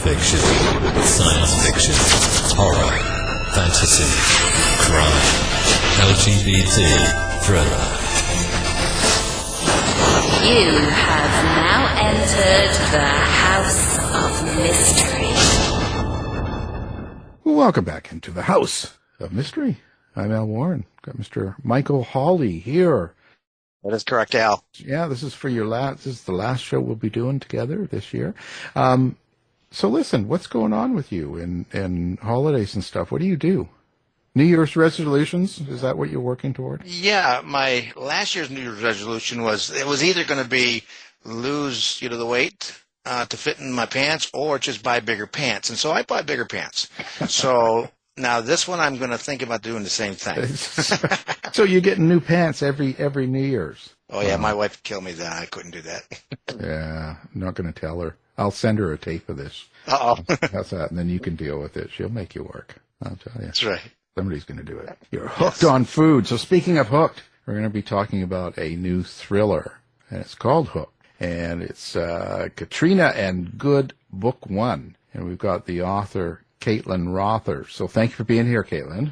fiction, science fiction, horror, fantasy, crime, LGBT, thriller. You have now entered the House of Mystery. Welcome back into the House of Mystery. I'm Al Warren. Got Mr. Michael Hawley here. That is correct, Al. Yeah, this is for your last. This is the last show we'll be doing together this year. So listen, what's going on with you in holidays and stuff? What do you do? New Year's resolutions? Is that what you're working toward? Yeah, my last year's New Year's resolution was either going to be lose the weight to fit in my pants, or just buy bigger pants. And so I bought bigger pants. So now this one I'm going to think about doing the same thing. So you're getting new pants every New Year's? Oh yeah, my wife would kill me that. I couldn't do that. Yeah, I'm not going to tell her. I'll send her a tape of this. Uh-oh. That's that, and then you can deal with it. She'll make you work. I'll tell you. That's right. Somebody's going to do it. You're hooked on food. So speaking of hooked, we're going to be talking about a new thriller, and it's called Hooked. And it's Katrina and Goode, Book 1. And we've got the author, Caitlin Rother. So thank you for being here, Caitlin.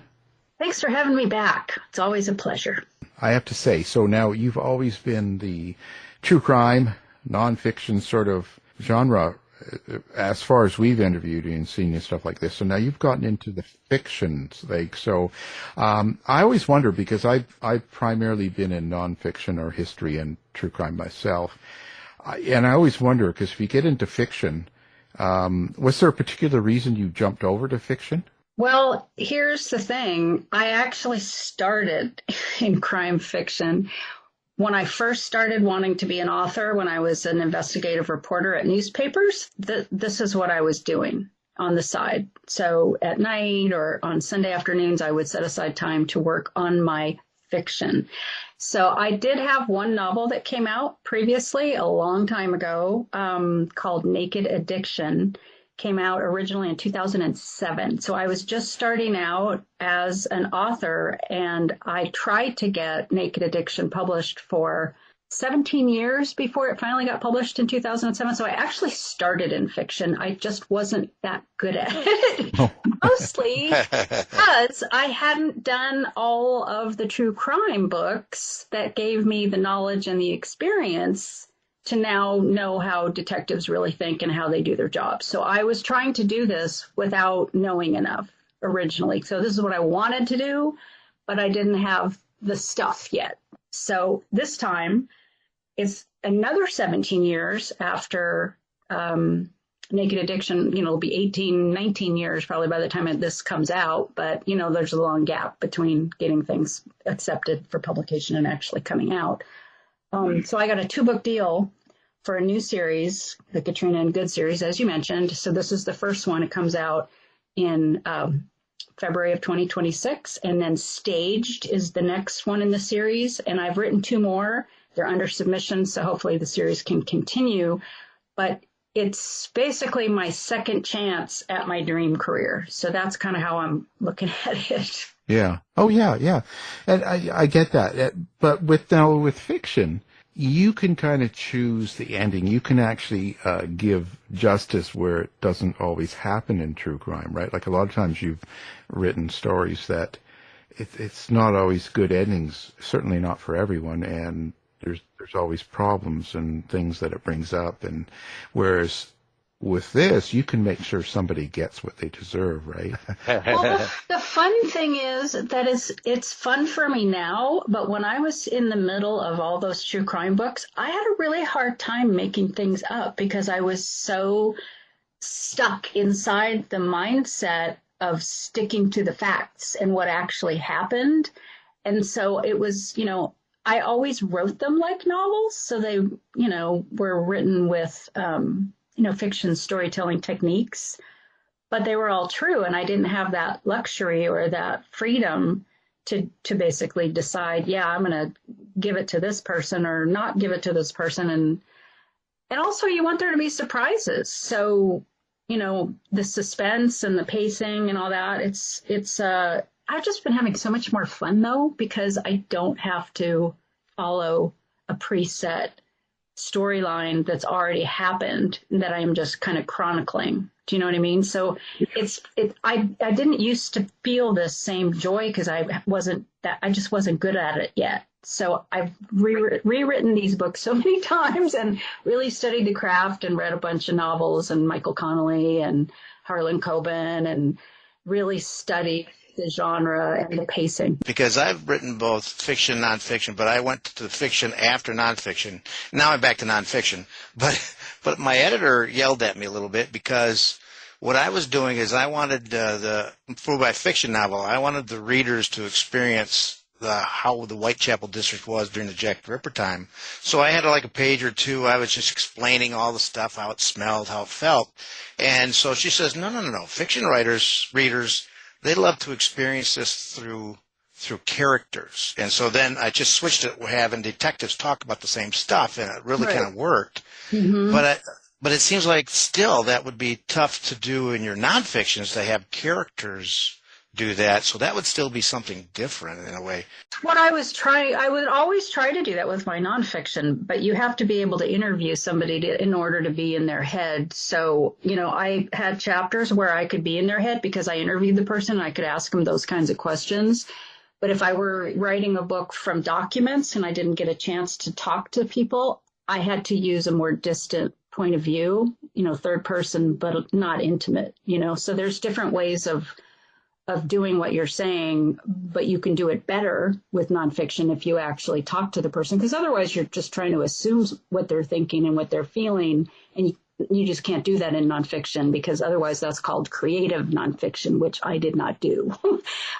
Thanks for having me back. It's always a pleasure. I have to say, so now you've always been the true crime, nonfiction sort of genre as far as we've interviewed you and seen you, stuff like this. So now you've gotten into the fictions. I always wonder, because I've primarily been in nonfiction or history and true crime myself. And I always wonder, because if you get into fiction, was there a particular reason you jumped over to fiction? Well, here's the thing. I actually started in crime fiction when I first started wanting to be an author. When I was an investigative reporter at newspapers, this is what I was doing on the side. So at night or on Sunday afternoons, I would set aside time to work on my fiction. So I did have one novel that came out previously a long time ago called Naked Addiction. Came out originally in 2007. So I was just starting out as an author, and I tried to get Naked Addiction published for 17 years before it finally got published in 2007. So I actually started in fiction. I just wasn't that good at it. Mostly because I hadn't done all of the true crime books that gave me the knowledge and the experience to now know how detectives really think and how they do their jobs. So I was trying to do this without knowing enough originally. So this is what I wanted to do, but I didn't have the stuff yet. So this time it's another 17 years after Naked Addiction. It'll be 18, 19 years probably by the time this comes out. But, there's a long gap between getting things accepted for publication and actually coming out. So I got a 2-book deal for a new series, the Katrina and Goode series, as you mentioned. So this is the first one. It comes out in February of 2026. And then Staged is the next one in the series. And I've written 2 more. They're under submission, so hopefully the series can continue. But it's basically my second chance at my dream career. So that's kind of how I'm looking at it. Yeah. Oh, yeah. And I get that. But with fiction, you can kind of choose the ending. You can actually give justice where it doesn't always happen in true crime, right? Like a lot of times you've written stories that it's not always good endings, certainly not for everyone, and there's always problems and things that it brings up. And whereas with this, you can make sure somebody gets what they deserve, right? Well, the fun thing is that it's fun for me now, but when I was in the middle of all those true crime books, I had a really hard time making things up because I was so stuck inside the mindset of sticking to the facts and what actually happened. And so it was, I always wrote them like novels. So they, were written with, fiction storytelling techniques, but they were all true. And I didn't have that luxury or that freedom to basically decide, I'm going to give it to this person or not give it to this person. And also you want there to be surprises. So, the suspense and the pacing and all that, I've just been having so much more fun though, because I don't have to follow a preset storyline that's already happened that I'm just kind of chronicling. Do you know what I mean? So I didn't used to feel this same joy because I just wasn't good at it yet. So I've rewritten these books so many times and really studied the craft and read a bunch of novels and Michael Connelly and Harlan Coben and really studied the genre and the pacing. Because I've written both fiction, nonfiction, but I went to the fiction after nonfiction. Now I'm back to nonfiction. But my editor yelled at me a little bit because what I was doing is I wanted for my fiction novel, I wanted the readers to experience how the Whitechapel district was during the Jack the Ripper time. So I had like a page or two. I was just explaining all the stuff, how it smelled, how it felt. And so she says, no. Fiction readers, they love to experience this through characters. And so then I just switched it, having detectives talk about the same stuff, and it really kind of worked. Mm-hmm. But it seems like still that would be tough to do in your nonfictions, to have characters do that. So that would still be something different in a way. I would always try to do that with my nonfiction, but you have to be able to interview somebody in order to be in their head. So, I had chapters where I could be in their head because I interviewed the person and I could ask them those kinds of questions. But if I were writing a book from documents and I didn't get a chance to talk to people, I had to use a more distant point of view, third person, but not intimate, So there's different ways of doing what you're saying, but you can do it better with nonfiction if you actually talk to the person, because otherwise you're just trying to assume what they're thinking and what they're feeling, and you just can't do that in nonfiction, because otherwise that's called creative nonfiction, which I did not do.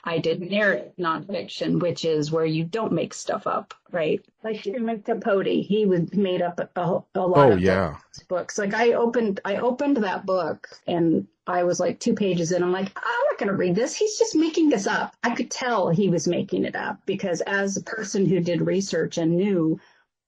I did narrative nonfiction, which is where you don't make stuff up, right? Like Truman Capote, he made up a lot of books. Like I opened that book and I was like 2 pages in. I'm like, I'm not going to read this. He's just making this up. I could tell he was making it up because as a person who did research and knew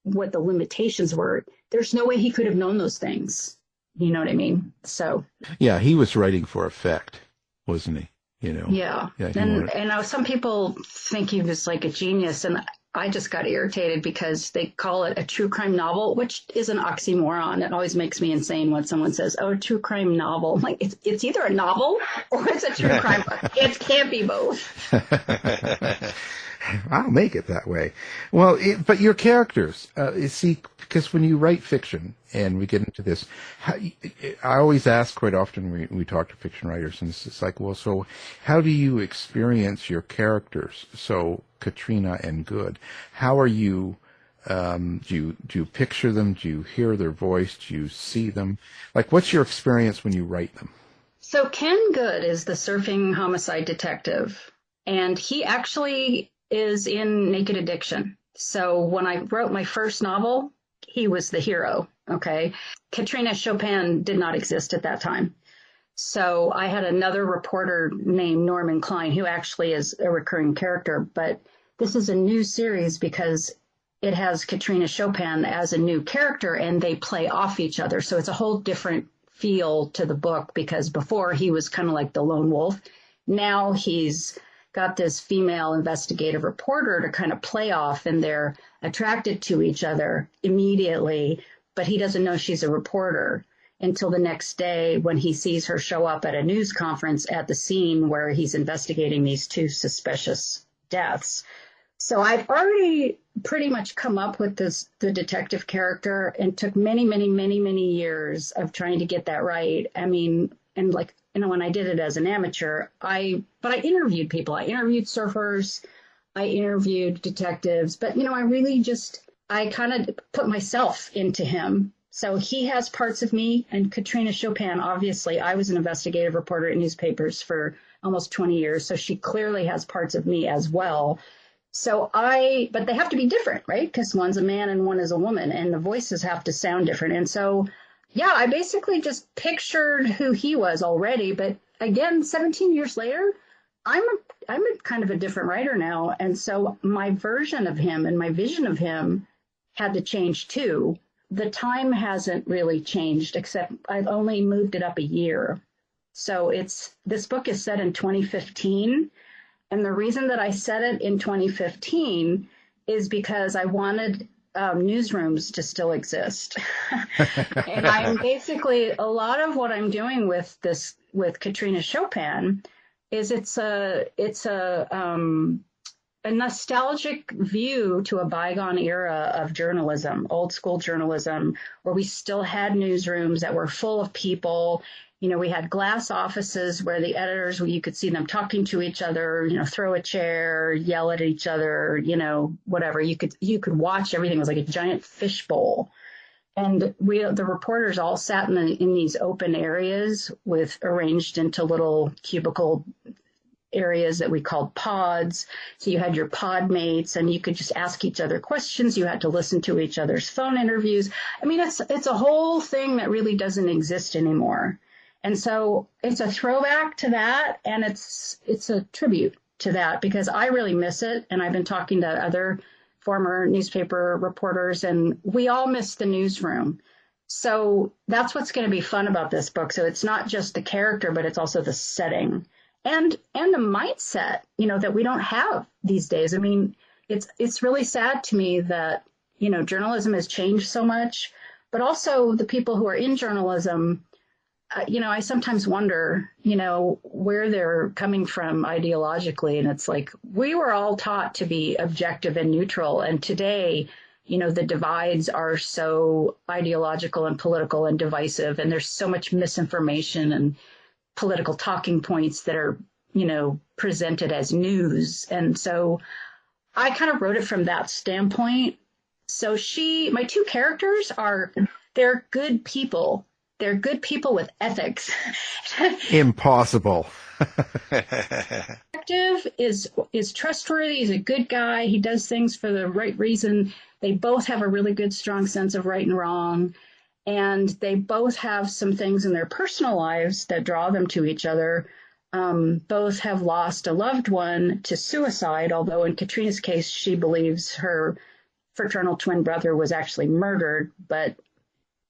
what the limitations were, there's no way he could have known those things. You know what I mean? So. Yeah, he was writing for effect, wasn't he? Yeah. And some people think he was like a genius, and I just got irritated because they call it a true crime novel, which is an oxymoron. It always makes me insane when someone says, "Oh, a true crime novel." I'm like, it's either a novel or it's a true crime book. It can't be both. I'll make it that way. Well, but your characters, because when you write fiction, and we get into this, I always ask quite often when we talk to fiction writers, and it's like, well, so how do you experience your characters? So Katrina and Goode, how are you, do you picture them? Do you hear their voice? Do you see them? Like, what's your experience when you write them? So Ken Goode is the surfing homicide detective, and he actually is in Naked Addiction. So when I wrote my first novel, he was the hero, okay? Katrina Chopin did not exist at that time. So I had another reporter named Norman Klein, who actually is a recurring character, but this is a new series because it has Katrina Chopin as a new character and they play off each other. So it's a whole different feel to the book because before he was kind of like the lone wolf. Now he's got this female investigative reporter to kind of play off, and they're attracted to each other immediately, but he doesn't know she's a reporter until the next day when he sees her show up at a news conference at the scene where he's investigating these 2 suspicious deaths. So I've already pretty much come up with the detective character, and took many, many, many, many years of trying to get that right. I mean, and like, when I did it as an amateur, but I interviewed people. I interviewed surfers, I interviewed detectives, but I kind of put myself into him. So he has parts of me, and Katrina Chopin, obviously, I was an investigative reporter at newspapers for almost 20 years. So she clearly has parts of me as well. So but they have to be different, right? Because one's a man and one is a woman, and the voices have to sound different. And so, yeah, I basically just pictured who he was already. But again, 17 years later, I'm a kind of a different writer now. And so my version of him and my vision of him had to change too. The time hasn't really changed, except I've only moved it up a year. So this book is set in 2015. And the reason that I set it in 2015 is because I wanted newsrooms to still exist. And I'm basically, a lot of what I'm doing with Katrina Chopin is it's a nostalgic view to a bygone era of journalism, old school journalism, where we still had newsrooms that were full of people. You know, we had glass offices where the editors, where you could see them talking to each other, you know, throw a chair, yell at each other, you know, whatever. You could watch everything. It was like a giant fishbowl. And the reporters all sat in these open areas arranged into little cubicle areas that we called pods. So you had your pod mates and you could just ask each other questions. You had to listen to each other's phone interviews. I mean, it's a whole thing that really doesn't exist anymore. And so it's a throwback to that, and it's a tribute to that, because I really miss it. And I've been talking to other former newspaper reporters, and we all miss the newsroom. So that's what's going to be fun about this book. So it's not just the character, but it's also the setting and the mindset, you know, that we don't have these days. I mean, it's really sad to me that, you know, journalism has changed so much, but also the people who are in journalism, you know, I sometimes wonder, you know, where they're coming from ideologically. And it's like, we were all taught to be objective and neutral. And today, you know, the divides are so ideological and political and divisive. And there's so much misinformation and political talking points that are, you know, presented as news. And so I kind of wrote it from that standpoint. So my two characters they're good people. They're good people with ethics. Impossible. Detective is trustworthy. He's a good guy. He does things for the right reason. They both have a really good, strong sense of right and wrong. And they both have some things in their personal lives that draw them to each other. Both have lost a loved one to suicide, although in Katrina's case, she believes her fraternal twin brother was actually murdered, but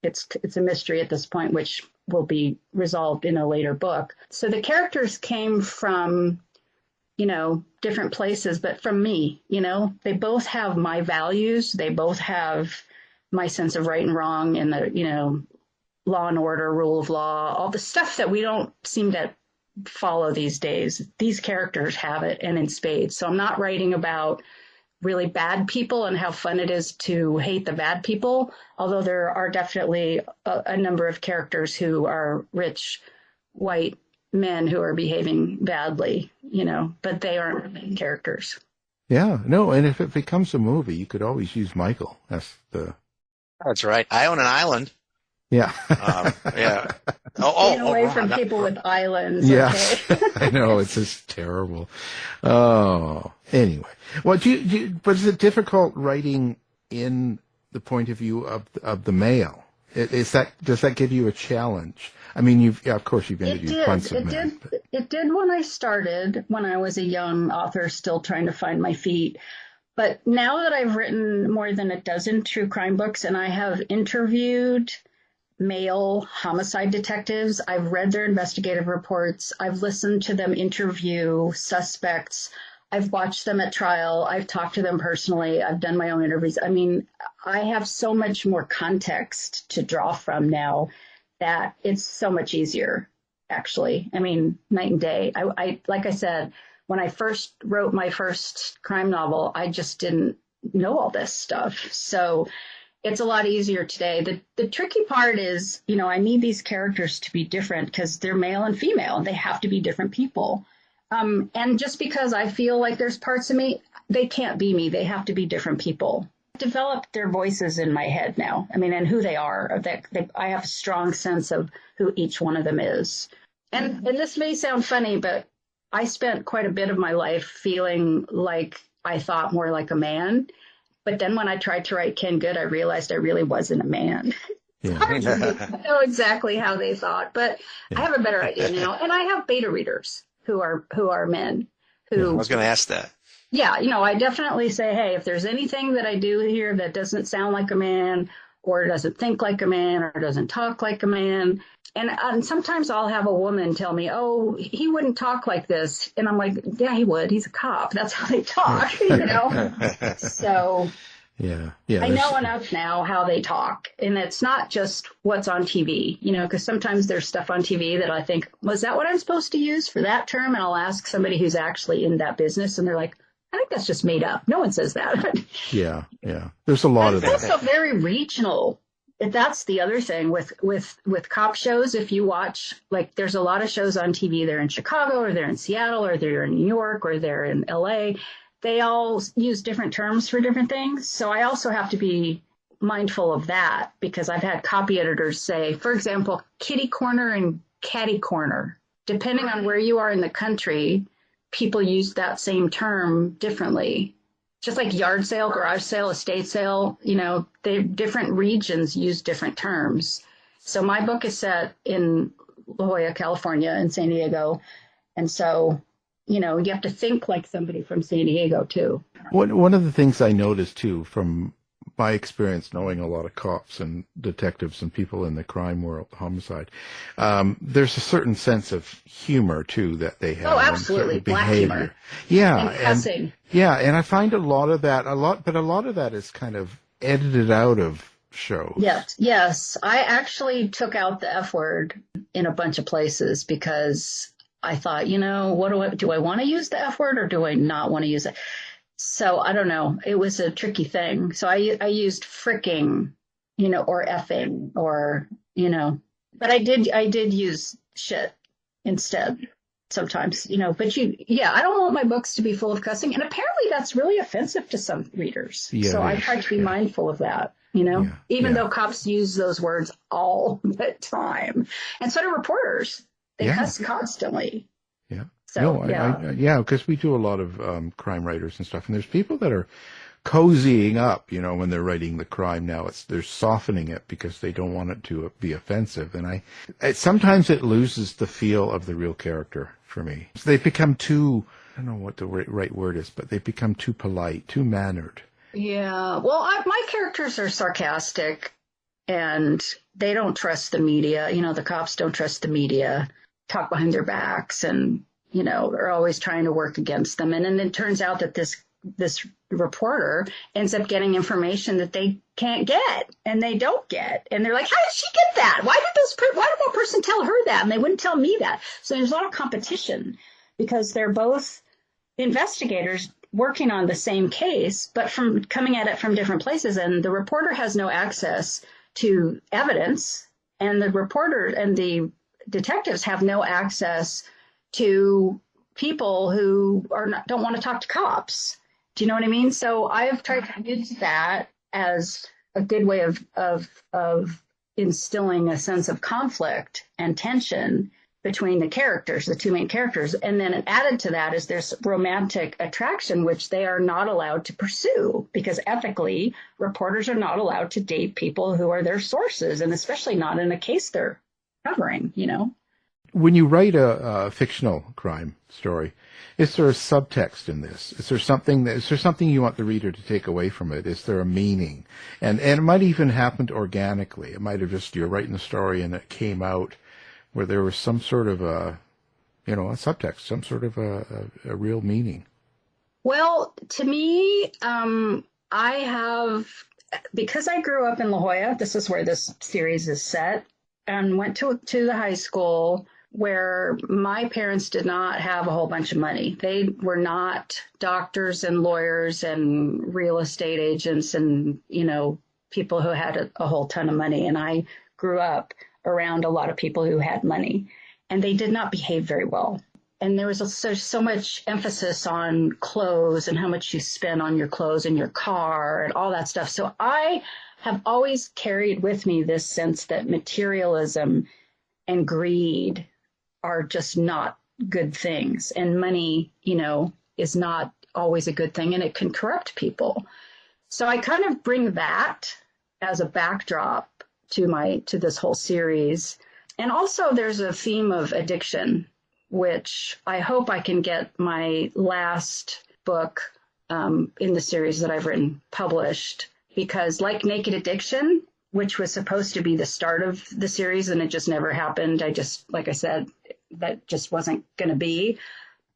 it's a mystery at this point, which will be resolved in a later book. So the characters came from, you know, different places, but from me, you know, they both have my values. They both have my sense of right and wrong and the, you know, law and order, rule of law, all the stuff that we don't seem to follow these days. These characters have it, and in spades. So I'm not writing about really bad people and how fun it is to hate the bad people, although there are definitely a number of characters who are rich white men who are behaving badly, you know, but they aren't main characters. Yeah, no, and if it becomes a movie, you could always use Michael. That's right. I own an island. Yeah. Yeah. Staying away from people with islands. Yeah. Okay. I know, it's just terrible. Oh, anyway. Well, but is it difficult writing in the point of view of the male? Does that give you a challenge? I mean, of course you've interviewed bunch of men. It did when I started, when I was a young author still trying to find my feet. But now that I've written more than a dozen true crime books and I have interviewed male homicide detectives, I've read their investigative reports, I've listened to them interview suspects, I've watched them at trial, I've talked to them personally, I've done my own interviews. I mean, I have so much more context to draw from now that it's so much easier, actually. I mean, night and day. I like I said, when I first wrote my first crime novel, I just didn't know all this stuff. So it's a lot easier today. The tricky part is, you know, I need these characters to be different because they're male and female. They have to be different people. And just because I feel like there's parts of me, they can't be me. They have to be different people. I've developed their voices in my head now. I mean, and who they are. I have a strong sense of who each one of them is. And this may sound funny, but I spent quite a bit of my life feeling like I thought more like a man. But then when I tried to write Ken Goode, I realized I really wasn't a man. Yeah. I don't know exactly how they thought, but I have a better idea now. And I have beta readers who are men. I was going to ask that. Yeah, you know, I definitely say, hey, if there's anything that I do here that doesn't sound like a man or doesn't think like a man or doesn't talk like a man. And sometimes I'll have a woman tell me, oh, he wouldn't talk like this. And I'm like, yeah, he would. He's a cop. That's how they talk, you know. So Yeah. Yeah. I know enough now how they talk, and it's not just what's on TV, because sometimes there's stuff on TV that I think, was that what I'm supposed to use for that term? And I'll ask somebody who's actually in that business, and they're like, I think that's just made up. No one says that. Yeah. There's a lot of that. It's also very regional. That's the other thing with cop shows. If you watch, like, there's a lot of shows on TV. They're in Chicago, or they're in Seattle, or they're in New York, or they're in LA. They all use different terms for different things. So I also have to be mindful of that, because I've had copy editors say, for example, kitty corner and catty corner. Depending on where you are in the country, people use that same term differently. Just like yard sale, garage sale, estate sale, different regions use different terms. So my book is set in La Jolla, California, and San Diego. And so, you have to think like somebody from San Diego, too. One of the things I noticed, too, from my experience knowing a lot of cops and detectives and people in the crime world, homicide, there's a certain sense of humor, too, that they have. Oh, absolutely. Black humor. Yeah. And cussing. And I find a lot of that is kind of edited out of shows. Yes. I actually took out the F word in a bunch of places because I thought, what do I want to use the F word, or do I not want to use it? So I don't know. It was a tricky thing. So I used fricking, or effing, or, but I did use shit instead sometimes, but I don't want my books to be full of cussing. And apparently that's really offensive to some readers. Yeah, so I try to be mindful of that, even though cops use those words all the time. And so do reporters. They cuss constantly. Yeah. So, because we do a lot of crime writers and stuff, and there's people that are cozying up, when they're writing the crime now. They're softening it because they don't want it to be offensive, and sometimes it loses the feel of the real character for me. So they become too, I don't know what the right word is, but they become too polite, too mannered. Yeah. Well, my characters are sarcastic, and they don't trust the media. The cops don't trust the media, talk behind their backs, and they're always trying to work against them. And then it turns out that this reporter ends up getting information that they can't get, and they don't get. And they're like, how did she get that? Why did that person tell her that? And they wouldn't tell me that. So there's a lot of competition because they're both investigators working on the same case, but from coming at it from different places. And the reporter has no access to evidence, and the reporter and the detectives have no access to people who don't want to talk to cops. Do you know what I mean? So I have tried to use that as a good way of instilling a sense of conflict and tension between the characters, the two main characters. And then added to that is this romantic attraction, which they are not allowed to pursue, because ethically, reporters are not allowed to date people who are their sources, and especially not in a case they're covering, When you write a fictional crime story, is there a subtext in this? Is there something you want the reader to take away from it? Is there a meaning? And it might even happen organically. It might have just, you're writing the story and it came out where there was some sort of a subtext, some sort of a real meaning. Well, to me, because I grew up in La Jolla, this is where this series is set, and went to the high school where my parents did not have a whole bunch of money. They were not doctors and lawyers and real estate agents and, people who had a whole ton of money. And I grew up around a lot of people who had money, and they did not behave very well. And there was so much emphasis on clothes and how much you spend on your clothes and your car and all that stuff. So I have always carried with me this sense that materialism and greed are just not good things. And money, is not always a good thing, and it can corrupt people. So I kind of bring that as a backdrop to this whole series. And also there's a theme of addiction, which I hope I can get my last book in the series that I've written published, because like Naked Addiction, which was supposed to be the start of the series and it just never happened. Like I said, that just wasn't going to be.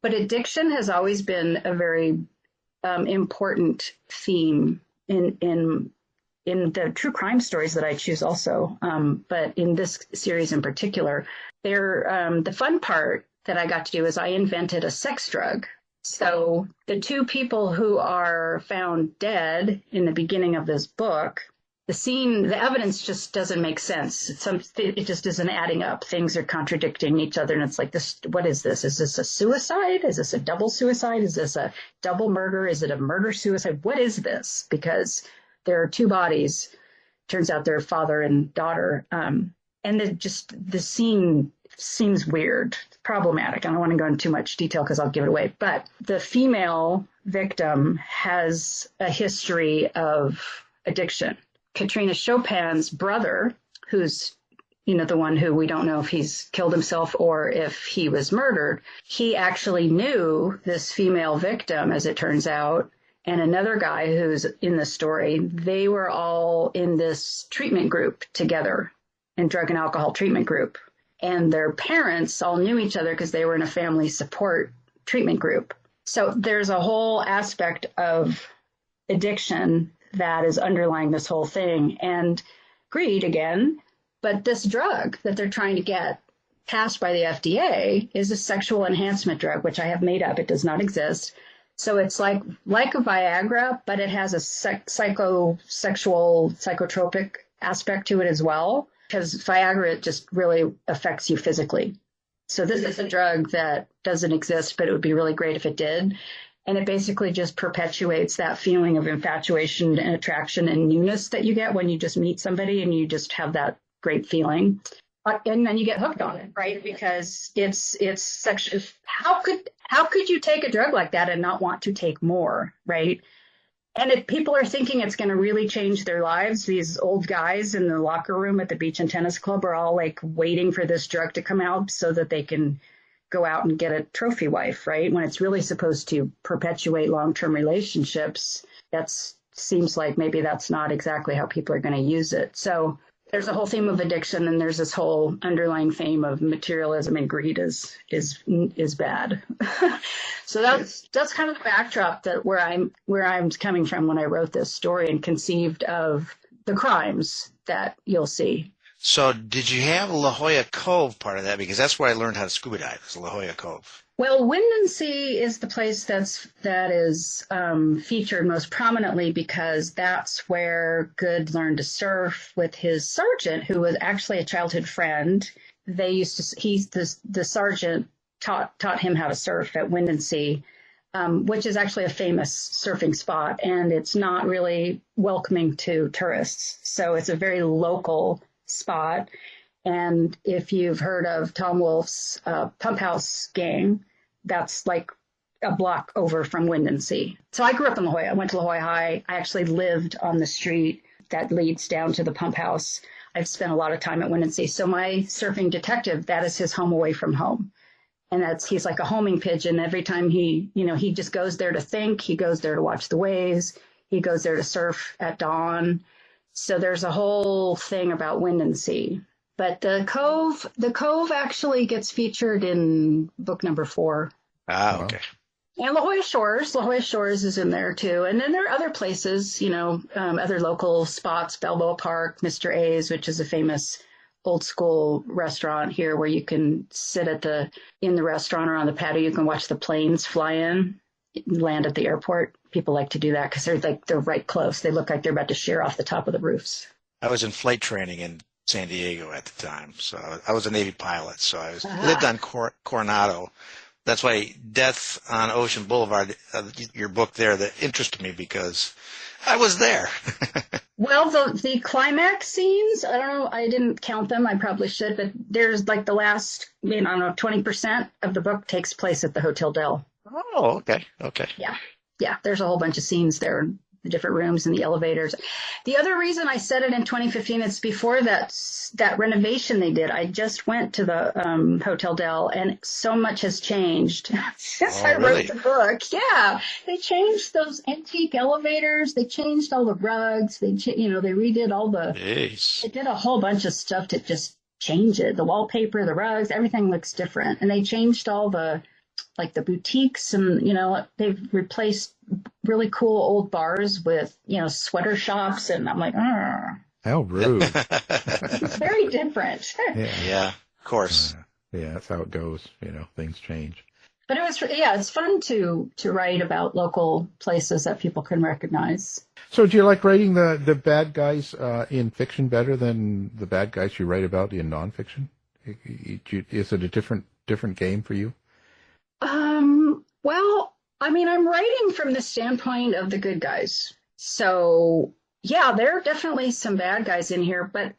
But addiction has always been a very important theme in the true crime stories that I choose also, but in this series in particular, the fun part that I got to do is I invented a sex drug. So the two people who are found dead in the beginning of this book, the evidence just doesn't make sense. It just isn't adding up. Things are contradicting each other, and it's like, what is this? Is this a suicide? Is this a double suicide? Is this a double murder? Is it a murder-suicide? What is this? Because there are two bodies. Turns out they're father and daughter. And the scene seems weird, problematic. I don't want to go into too much detail because I'll give it away. But the female victim has a history of addiction. Katrina Chopin's brother, who's the one who we don't know if he's killed himself or if he was murdered, he actually knew this female victim, as it turns out, and another guy who's in the story. They were all in this treatment group together, in drug and alcohol treatment group. And their parents all knew each other because they were in a family support treatment group. So there's a whole aspect of addiction that is underlying this whole thing, and greed again. But this drug that they're trying to get passed by the FDA is a sexual enhancement drug, which I have made up. It does not exist. So it's like a Viagra, but it has a psychotropic aspect to it as well, because Viagra, it just really affects you physically. So this is a drug that doesn't exist, but it would be really great if it did. And it basically just perpetuates that feeling of infatuation and attraction and newness that you get when you just meet somebody and you just have that great feeling. And then you get hooked on it, right? Because it's sexual. How could you take a drug like that and not want to take more, right? And if people are thinking it's going to really change their lives, these old guys in the locker room at the beach and tennis club are all like waiting for this drug to come out so that they can go out and get a trophy wife, right? When it's really supposed to perpetuate long-term relationships, that seems like maybe that's not exactly how people are going to use it. So there's a whole theme of addiction, and there's this whole underlying theme of materialism and greed is bad. So that's kind of the backdrop that where I'm coming from when I wrote this story and conceived of the crimes that you'll see. So did you have La Jolla Cove part of that? Because that's where I learned how to scuba dive, is La Jolla Cove. Well, Windansea is the place that is featured most prominently because that's where Goode learned to surf with his sergeant, who was actually a childhood friend. The sergeant taught him how to surf at Windansea, which is actually a famous surfing spot, and it's not really welcoming to tourists. So it's a very local spot. And if you've heard of Tom Wolfe's Pump House Gang, that's like a block over from Windansea. So I grew up in La Jolla. I went to La Jolla High. I actually lived on the street that leads down to the pump house. I've spent a lot of time at Windansea. So my surfing detective, that is his home away from home. And he's like a homing pigeon. Every time he just goes there to think, he goes there to watch the waves. He goes there to surf at dawn. So there's a whole thing about Windansea. But the Cove actually gets featured in book number 4. Ah, okay. And La Jolla Shores is in there too. And then there are other places, other local spots, Balboa Park, Mr. A's, which is a famous old school restaurant here where you can sit in the restaurant or on the patio. You can watch the planes fly in, land at the airport. People like to do that because they're right close. They look like they're about to shear off the top of the roofs. I was in flight training in San Diego at the time, so I was a Navy pilot. So I lived on Coronado. That's why Death on Ocean Boulevard, your book there, that interested me because I was there. Well, the climax scenes, I don't know, I didn't count them. I probably should, but there's like the last, 20% of the book takes place at the Hotel Del. Oh, okay. Yeah. There's a whole bunch of scenes there, the different rooms and the elevators. The other reason I said it in 2015 is before that renovation they did. I just went to the Hotel Del, and so much has changed since I wrote the book. Yeah, they changed those antique elevators. They changed all the rugs. They redid all the. Jeez. They did a whole bunch of stuff to just change it. The wallpaper, the rugs, everything looks different. And they changed all the boutiques, and they've replaced really cool old bars with, sweater shops. And I'm like, How rude. it's very different. Yeah, of course. Yeah, that's how it goes. Things change. But it's fun to write about local places that people can recognize. So do you like writing the bad guys in fiction better than the bad guys you write about in nonfiction? Is it a different game for you? Well, I mean, I'm writing from the standpoint of the good guys. So yeah, there are definitely some bad guys in here. But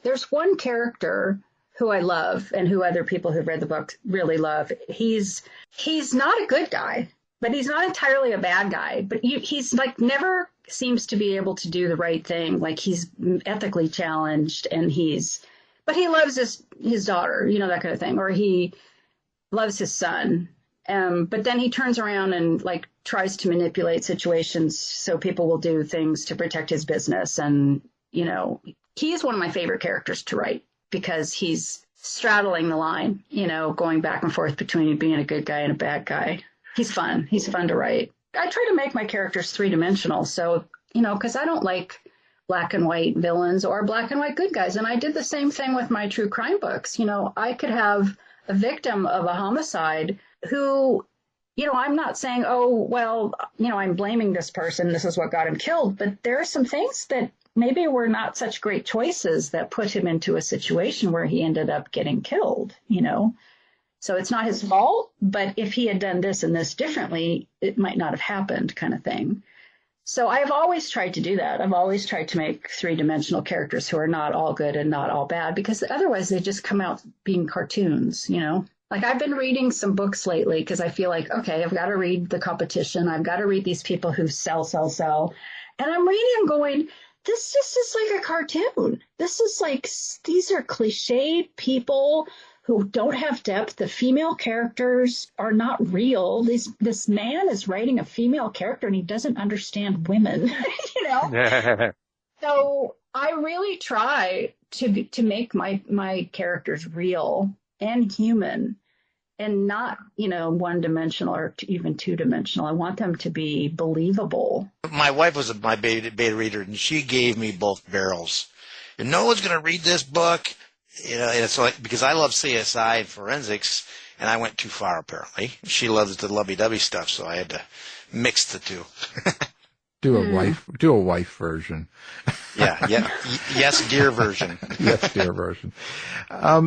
there's one character who I love and who other people who've read the book really love. He's not a good guy, but he's not entirely a bad guy. But he's like never seems to be able to do the right thing. Like he's ethically challenged, but he loves his daughter, that kind of thing, or he loves his son. But then he turns around and like tries to manipulate situations so people will do things to protect his business. And, he's one of my favorite characters to write because he's straddling the line, going back and forth between being a good guy and a bad guy. He's fun. He's fun to write. I try to make my characters three-dimensional. So, because I don't like black and white villains or black and white good guys. And I did the same thing with my true crime books. I could have a victim of a homicide who, I'm not saying, oh, well, I'm blaming this person. This is what got him killed. But there are some things that maybe were not such great choices that put him into a situation where he ended up getting killed, So it's not his fault, but if he had done this and this differently, it might not have happened kind of thing. So I've always tried to do that. I've always tried to make three-dimensional characters who are not all good and not all bad, because otherwise they just come out being cartoons, Like I've been reading some books lately because I feel like, okay, I've got to read the competition. I've got to read these people who sell. And I'm reading and going, this just is like a cartoon. This is like, these are cliched people who don't have depth. The female characters are not real. This man is writing a female character and he doesn't understand women, So I really try to make my characters real and human and not, one-dimensional or even two-dimensional. I want them to be believable. My wife was my beta reader, and she gave me both barrels. And no one's going to read this book. And it's like, because I love CSI and forensics, and I went too far, apparently. She loves the lovey-dovey stuff, so I had to mix the two. Do a wife version. Yeah. Yes, dear version. Yes, dear version.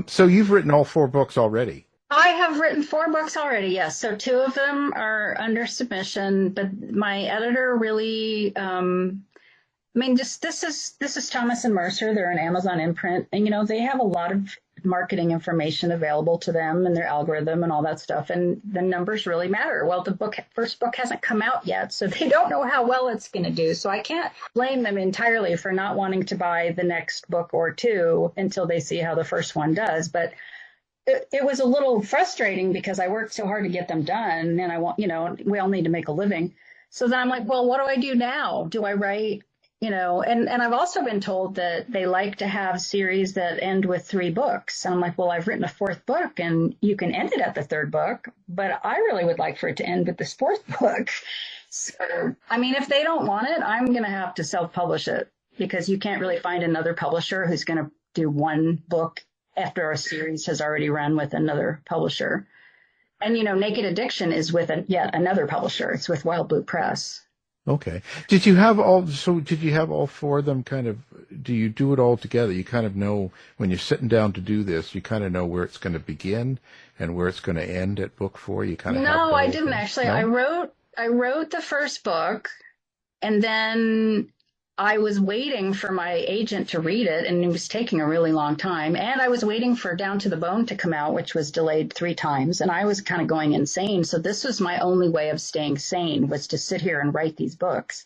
So you've written all 4 books already. I have written 4 books already, yes. So 2 of them are under submission, but my editor really, this is Thomas and Mercer. They're an Amazon imprint, and they have a lot of marketing information available to them and their algorithm and all that stuff, and the numbers really matter. Well, the first book hasn't come out yet, so they don't know how well it's going to do. So I can't blame them entirely for not wanting to buy the next book or 2 until they see how the first one does. But it was a little frustrating because I worked so hard to get them done, and we all need to make a living. So then I'm like, well, what do I do now? Do I write, and I've also been told that they like to have series that end with 3 books. And I'm like, well, I've written a 4th book and you can end it at the 3rd book, but I really would like for it to end with this 4th book. So, if they don't want it, I'm going to have to self-publish it because you can't really find another publisher who's going to do 1 book after a series has already run with another publisher. And, Naked Addiction is with yet another publisher. It's with Wild Blue Press. Okay. Did you have all 4 of them kind of, do you do it all together? You kind of know when you're sitting down to do this, you kind of know where it's going to begin and where it's going to end at book 4? You kind of No, I didn't actually. No? I wrote the first book and then I was waiting for my agent to read it, and it was taking a really long time. And I was waiting for Down to the Bone to come out, which was delayed 3 times. And I was kind of going insane. So this was my only way of staying sane, was to sit here and write these books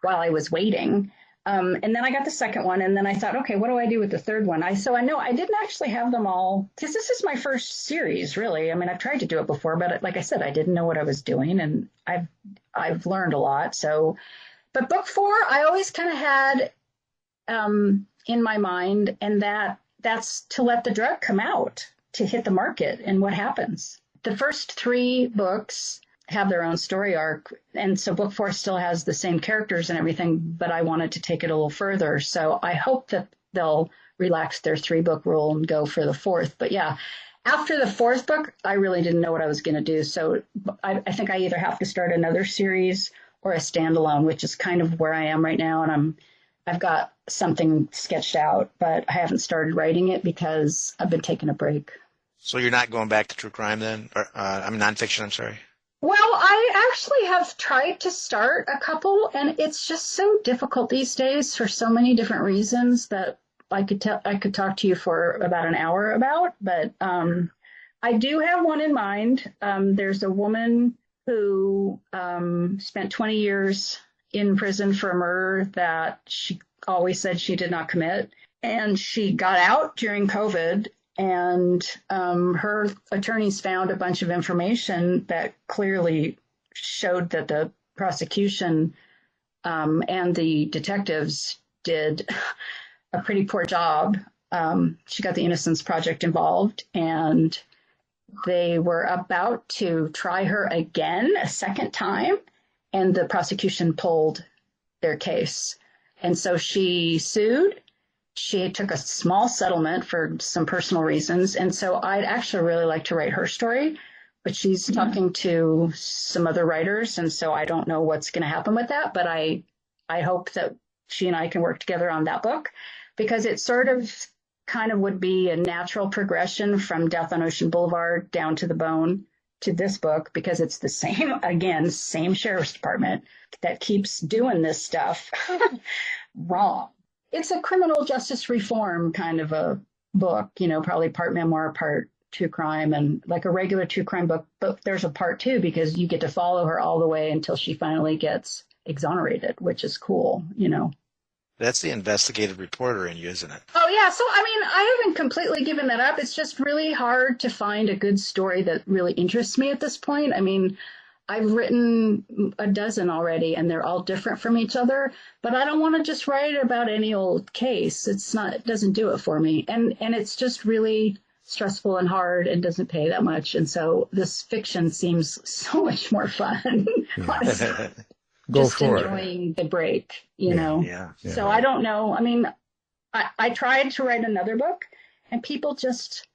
while I was waiting. And then I got the second one, and then I thought, okay, what do I do with the 3rd one? I know I didn't actually have them all, because this is my first series, really. I've tried to do it before, but like I said, I didn't know what I was doing, and I've learned a lot. So. But book 4, I always kind of had in my mind, and that's to let the drug come out, to hit the market and what happens. The first 3 books, have their own story arc. And so book 4 still has the same characters and everything, but I wanted to take it a little further. So I hope that they'll relax their 3-book rule and go for the 4th. But yeah, after the 4th book, I really didn't know what I was going to do. So I think I either have to start another series or a standalone, which is kind of where I am right now. And I've got something sketched out, but I haven't started writing it because I've been taking a break. So you're not going back to true crime then? Or, nonfiction, I'm sorry. Well, I actually have tried to start a couple, and it's just so difficult these days for so many different reasons that I could talk to you for about an hour about. But I do have one in mind. There's a woman who spent 20 years in prison for a murder that she always said she did not commit. And she got out during COVID, and her attorneys found a bunch of information that clearly showed that the prosecution and the detectives did a pretty poor job. She got the Innocence Project involved, and they were about to try her again a second time, and the prosecution pulled their case. And so she sued. She took a small settlement for some personal reasons. And so I'd actually really like to write her story, but she's talking to some other writers. And so I don't know what's going to happen with that, but I hope that she and I can work together on that book, because it sort of kind of would be a natural progression from Death on Ocean Boulevard down to the Bone to this book, because it's the same sheriff's department that keeps doing this stuff wrong. It's a criminal justice reform kind of a book, probably part memoir, part true crime, and like a regular true crime book. But there's a part 2 because you get to follow her all the way until she finally gets exonerated, which is cool, That's the investigative reporter in you, isn't it? Oh, yeah. So, I haven't completely given that up. It's just really hard to find a good story that really interests me at this point. I've written a dozen already, and they're all different from each other, but I don't want to just write about any old case. It doesn't do it for me. And it's just really stressful and hard and doesn't pay that much. And so this fiction seems so much more fun. Go just for enjoying the break, Yeah. So I don't know. I tried to write another book, and people just,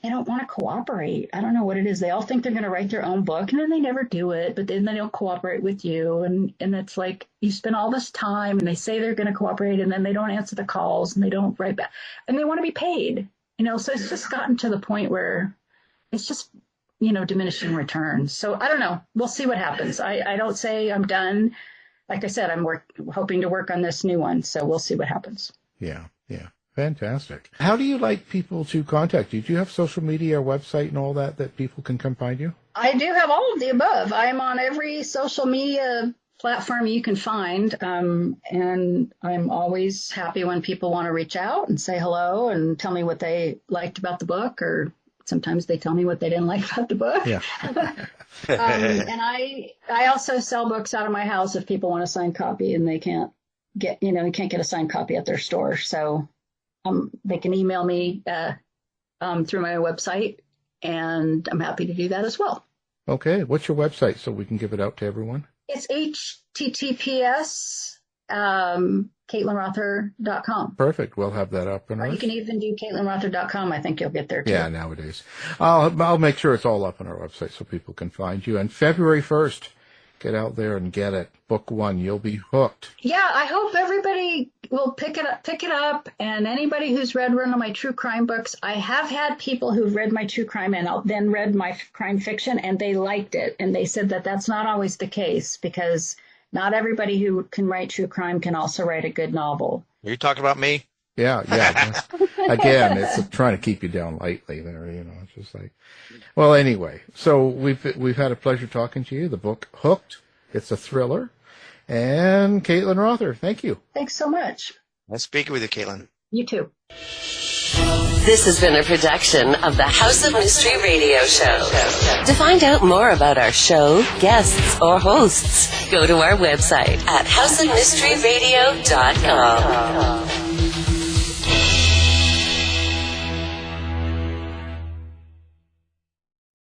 they don't want to cooperate. I don't know what it is. They all think they're going to write their own book, and then they never do it, but then they don't cooperate with you. And it's like you spend all this time, and they say they're going to cooperate, and then they don't answer the calls, and they don't write back, and they want to be paid, so it's just gotten to the point where it's just, diminishing returns. So I don't know. We'll see what happens. I don't say I'm done. Like I said, I'm hoping to work on this new one. So we'll see what happens. Yeah. Fantastic. How do you like people to contact you? Do you have social media or website and all that people can come find you? I do have all of the above. I'm on every social media platform you can find. And I'm always happy when people want to reach out and say hello and tell me what they liked about the book, or sometimes they tell me what they didn't like about the book. Yeah. And I also sell books out of my house if people want a signed copy and they can't get a signed copy at their store. So they can email me through my website, and I'm happy to do that as well. Okay. What's your website so we can give it out to everyone? It's https CaitlinRother.com. Perfect. We'll have that up. Or you can even do CaitlinRother.com. I think you'll get there too. Yeah, nowadays. I'll make sure it's all up on our website so people can find you. And February 1st, get out there and get it. Book 1. You'll be hooked. Yeah, I hope everybody will pick it up. And anybody who's read one of my true crime books, I have had people who've read my true crime and then read my crime fiction, and they liked it. And they said that that's not always the case, because not everybody who can write true crime can also write a good novel. Are you talking about me? Yeah. Again, it's trying to keep you down lightly there, It's just like, well, anyway. So we've had a pleasure talking to you. The book Hooked. It's a thriller. And Caitlin Rother, thank you. Thanks so much. Nice speaking with you, Caitlin. You too. This has been a production of the House of Mystery Radio Show. To find out more about our show, guests, or hosts, go to our website at houseofmysteryradio.com.